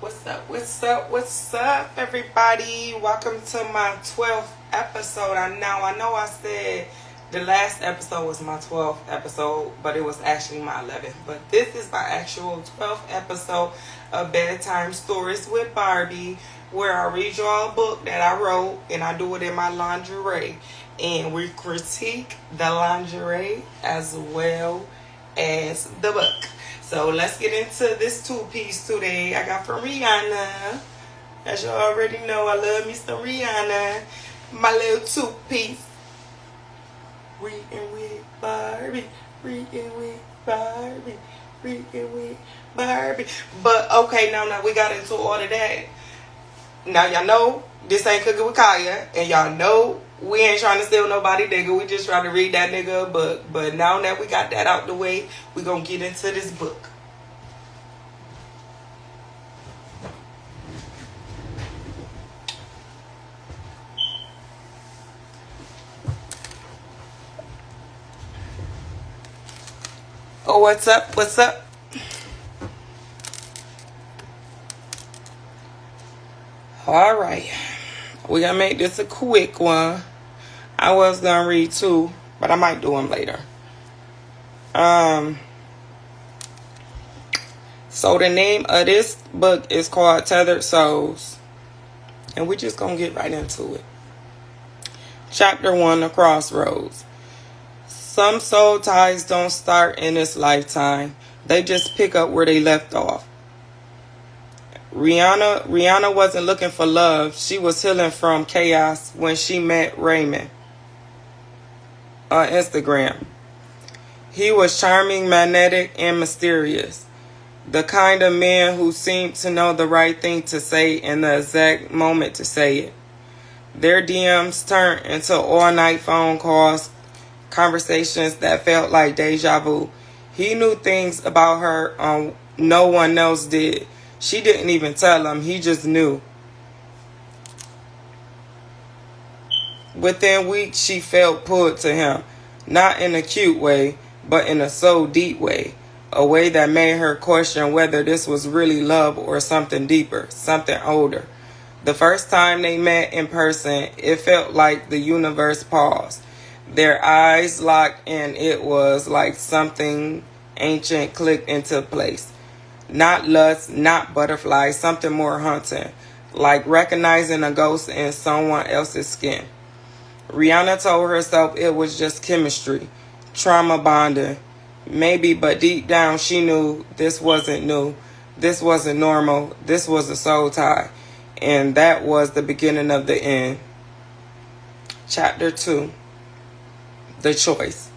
What's up, everybody? Welcome to my 12th episode. I know I said the last episode was my 12th episode, but it was actually my 11th. But this is my actual 12th episode of Bedtime Stories with Barbie, where I read y'all a book that I wrote, and I do it in my lingerie. And we critique the lingerie as well as the book. So let's get into this two-piece today. I got from Rihanna. As you already know, I love me some Rihanna. My little two-piece. Reading with Barbie. Reading with Barbie. Reading with Barbie. But okay, now we got into all of that. Now y'all know this ain't Cooking with Kaya. And y'all know we ain't trying to steal nobody nigga. We just trying to read that nigga a book. But now that we got that out the way, we gonna get into this book. Oh, what's up? What's up? All right. We're going to make this a quick one. I was going to read two, but I might do them later. So the name of this book is called Tethered Souls. And we're just going to get right into it. Chapter 1, The Crossroads. Some soul ties don't start in this lifetime. They just pick up where they left off. Rihanna wasn't looking for love. She was healing from chaos when she met Raymond on Instagram. He was charming, magnetic, and mysterious. The kind of man who seemed to know the right thing to say in the exact moment to say it. Their DMs turned into all-night phone calls, conversations that felt like deja vu. He knew things about her no one else did. She didn't even tell him. He just knew. Within weeks, she felt pulled to him. Not in a cute way, but in a so deep way. A way that made her question whether this was really love or something deeper, something older. The first time they met in person, it felt like the universe paused. Their eyes locked, and it was like something ancient clicked into place. Not lust, not butterflies, something more haunting, like recognizing a ghost in someone else's skin. Rihanna told herself it was just chemistry, trauma bonding, maybe, but deep down she knew this wasn't new, this wasn't normal, this was a soul tie, and that was the beginning of the end. Chapter 2, The Choice.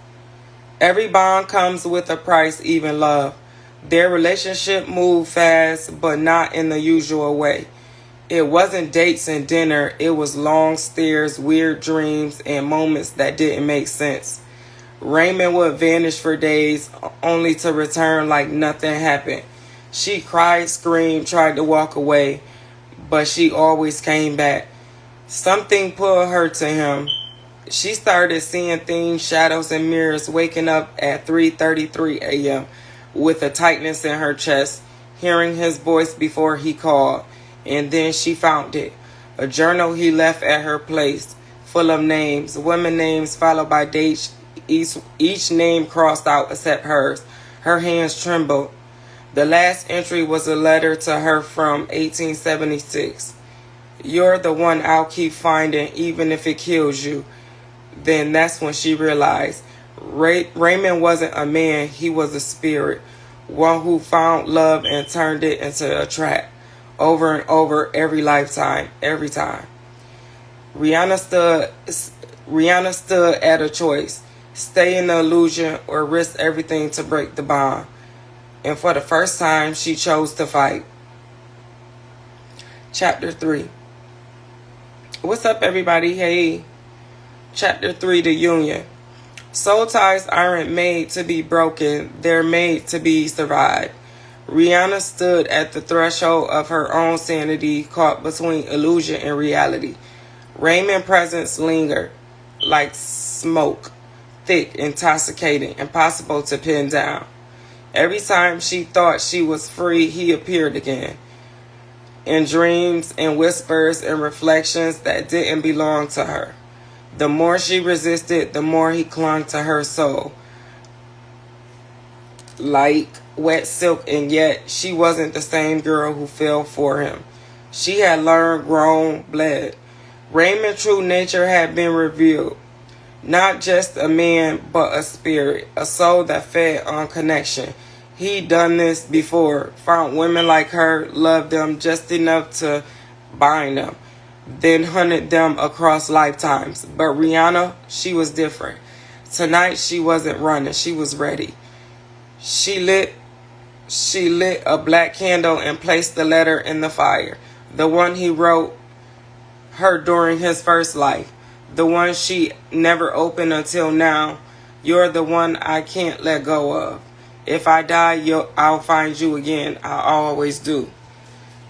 Every bond comes with a price, even love. Their relationship moved fast, but not in the usual way. It wasn't dates and dinner. It was long stares, weird dreams, and moments that didn't make sense. Raymond would vanish for days, only to return like nothing happened. She cried, screamed, tried to walk away, but she always came back. Something pulled her to him. She started seeing things, shadows, and mirrors, waking up at 3:33 a.m. with a tightness in her chest, hearing his voice before he called. And then she found it. A journal he left at her place, full of names, women names followed by dates, each name crossed out except hers. Her hands trembled. The last entry was a letter to her from 1876. You're the one I'll keep finding, even if it kills you. Then that's when she realized Raymond wasn't a man, he was a spirit, one who found love and turned it into a trap, over and over, every lifetime, every time. Rihanna stood at a choice, stay in the illusion or risk everything to break the bond. And for the first time, she chose to fight. Chapter 3. What's up, everybody? Hey. Chapter 3, The Union. Soul ties aren't made to be broken, they're made to be survived. Rihanna stood at the threshold of her own sanity, caught between illusion and reality. Raymond's presence lingered like smoke, thick, intoxicating, impossible to pin down. Every time she thought she was free, he appeared again. in dreams and whispers and reflections that didn't belong to her. The more she resisted, the more he clung to her soul, like wet silk, and yet she wasn't the same girl who fell for him. She had learned, grown, bled. Raymond's true nature had been revealed. Not just a man, but a spirit, a soul that fed on connection. He'd done this before, found women like her, loved them just enough to bind them, then hunted them across lifetimes. But Rihanna, she was different. Tonight she wasn't running, she was ready. She lit a black candle and placed the letter in the fire. The one he wrote her during his first life. The one she never opened until now. You're the one I can't let go of. If I die, I'll find you again. I always do.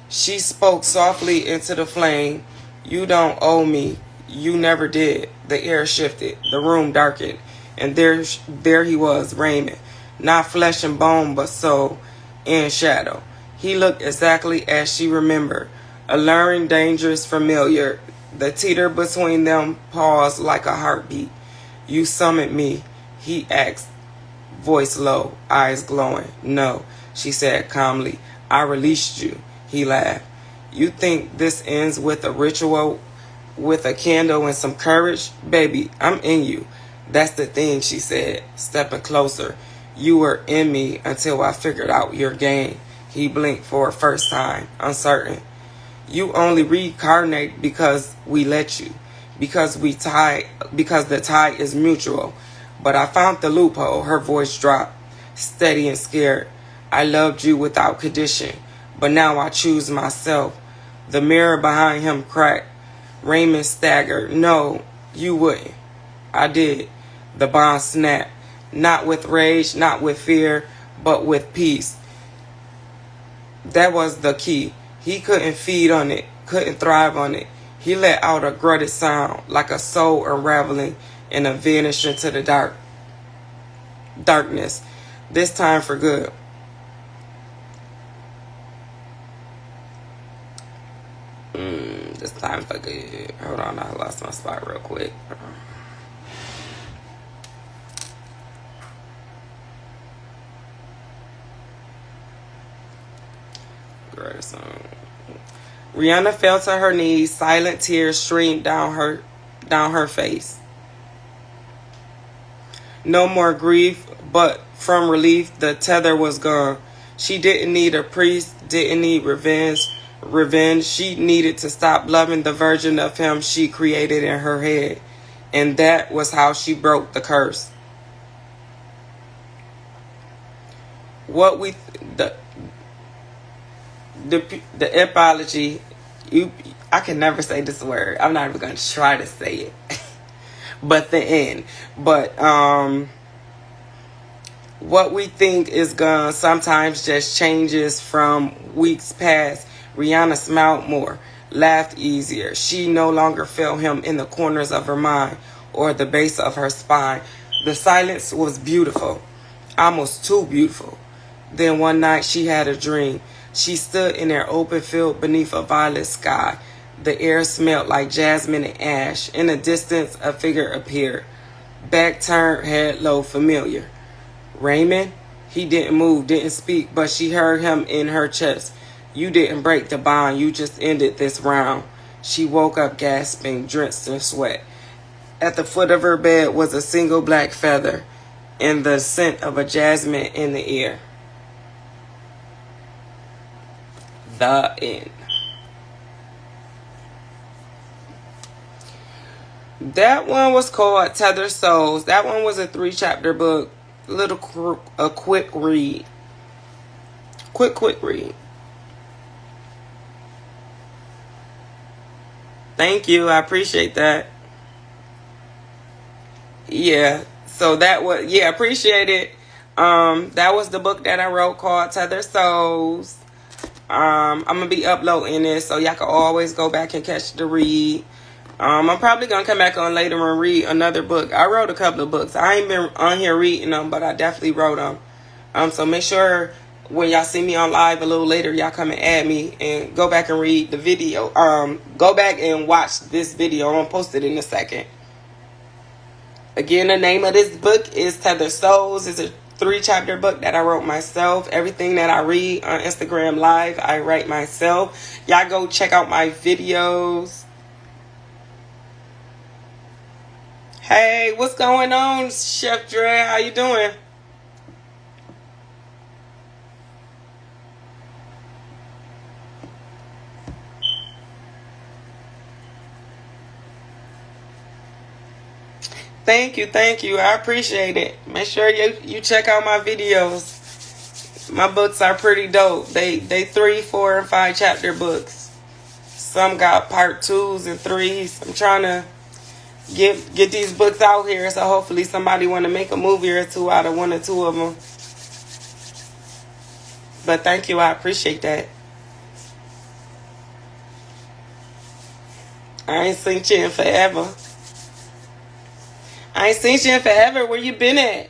She spoke softly into the flame. You don't owe me. You never did. The air shifted. The room darkened. And there he was, Raymond. Not flesh and bone, but soul and shadow. He looked exactly as she remembered. Alluring, dangerous, familiar. The teeter between them paused like a heartbeat. You summoned me, he asked, voice low, eyes glowing. No, she said calmly. I released you, he laughed. You think this ends with a ritual, with a candle and some courage? Baby, I'm in you. That's the thing, she said, stepping closer. You were in me until I figured out your game. He blinked for a first time, uncertain. You only reincarnate because we let you, because the tie is mutual. But I found the loophole. Her voice dropped, steady and scared. I loved you without condition, but now I choose myself. The mirror behind him cracked. Raymond staggered. No, you wouldn't. I did. The bond snapped, not with rage, not with fear, but with peace. That was the key. He couldn't feed on it, couldn't thrive on it. He let out a grunted sound, like a soul unraveling and a vanish into the darkness. This time for good. This time for good. Hold on, I lost my spot real quick. Rihanna fell to her knees. Silent tears streamed down her face. No more grief, but from relief, the tether was gone. She didn't need a priest, didn't need revenge. She needed to stop loving the version of him she created in her head. And that was how she broke the curse. The apology, I can never say this word. I'm not even going to try to say it. But the end. But what we think is gonna sometimes just changes from weeks past. Rihanna smiled more, laughed easier. She no longer felt him in the corners of her mind or the base of her spine. The silence was beautiful, almost too beautiful. Then one night she had a dream. She stood in an open field beneath a violet sky. The air smelled like jasmine and ash. In the distance, a figure appeared. Back turned, head low, familiar. Raymond? He didn't move, didn't speak, but she heard him in her chest. You didn't break the bond, you just ended this round. She woke up gasping, drenched in sweat. At the foot of her bed was a single black feather and the scent of a jasmine in the air. The end. That one was called Tethered Souls. That one was a 3-chapter book. A quick read. Quick read. Thank you. I appreciate that. Yeah. So that was, appreciate it. That was the book that I wrote called Tethered Souls. I'm going to be uploading this so y'all can always go back and catch the read. I'm probably going to come back on later and read another book. I wrote a couple of books. I ain't been on here reading them, but I definitely wrote them. So make sure when y'all see me on live a little later, y'all come and add me and go back and read the video. Go back and watch this video. I'm gonna post it in a second. Again, the name of this book is Tethered Souls. It's a 3-chapter book that I wrote myself. Everything that I read on Instagram Live, I write myself. Y'all go check out my videos. Hey, what's going on, Chef Dre? How you doing? Thank you, thank you. I appreciate it. Make sure you check out my videos. My books are pretty dope. They 3, 4, and 5 chapter books. Some got part 2s and 3s. I'm trying to get these books out here, so hopefully somebody want to make a movie or 2 out of 1 or 2 of them. But thank you, I appreciate that. I ain't seen you in forever. I ain't seen you in forever. Where you been at?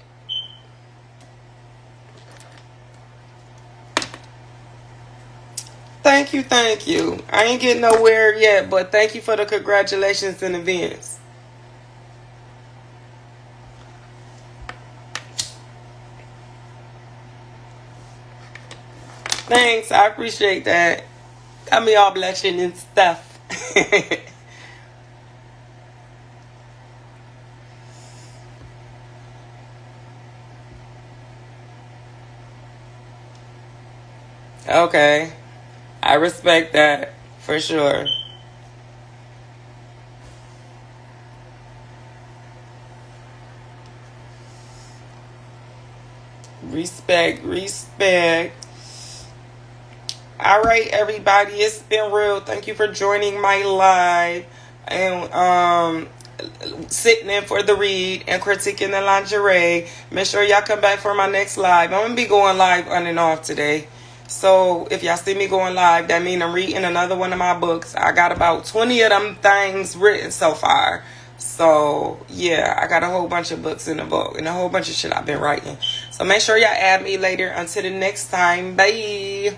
Thank you, thank you. I ain't getting nowhere yet, but thank you for the congratulations in advance. Thanks, I appreciate that. Got me all blushing and stuff. Okay. I respect that for sure. Respect, respect. All right, everybody, it's been real. Thank you for joining my live and sitting in for the read and critiquing the lingerie. Make sure y'all come back for my next live. I'm gonna be going live on and off today. So if y'all see me going live, that means I'm reading another one of my books. I got about 20 of them things written so far. So yeah, I got a whole bunch of books in the book and a whole bunch of shit I've been writing. So make sure y'all add me later. Until the next time, bye.